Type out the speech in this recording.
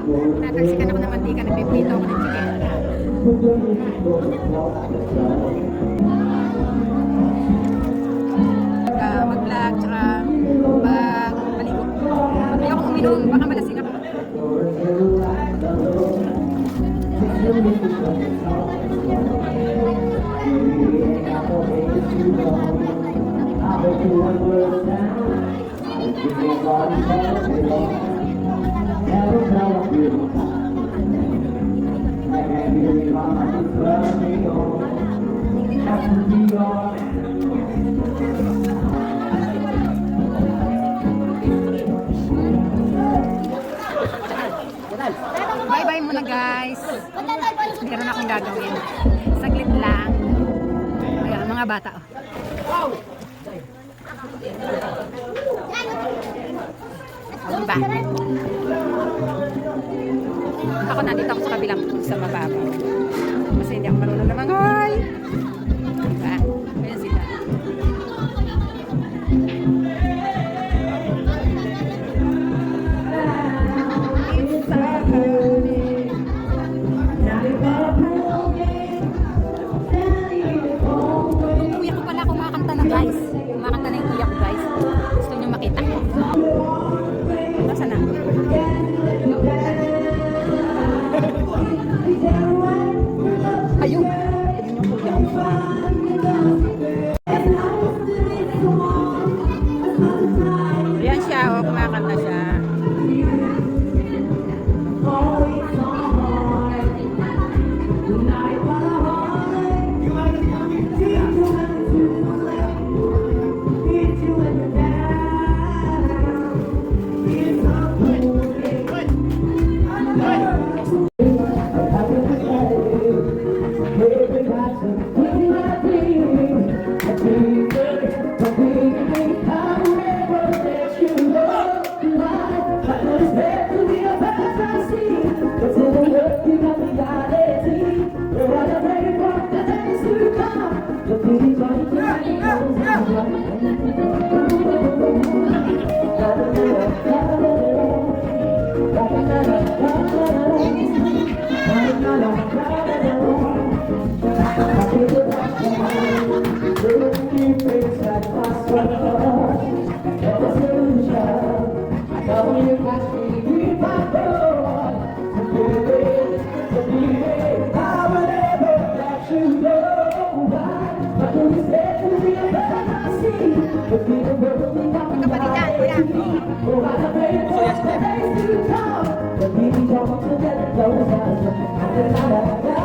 Natalsikan ako ng mantika, nagpiprito ako ng chicken. Mag-vlog, tsaka maligo. Pag ayoko uminom, baka malasing ako. Bye-bye muna guys. Meron akong gagawin. Saglit lang. Ayan, mga bata. Oh. Diba? Ako nandito ako sa kabilang sa mababa. Kasi hindi ako marunong lumangoy. Diba? Ayan sila. Kuya ko pala kumakanta na guys. Kumakanta na yung kuya ko guys. Gusto nyo makita. Nasaan na? Ayun. Ayun yung kuya ko. Ayan siya. O, kumakanta siya. Magkapalitan, kuya. So yes,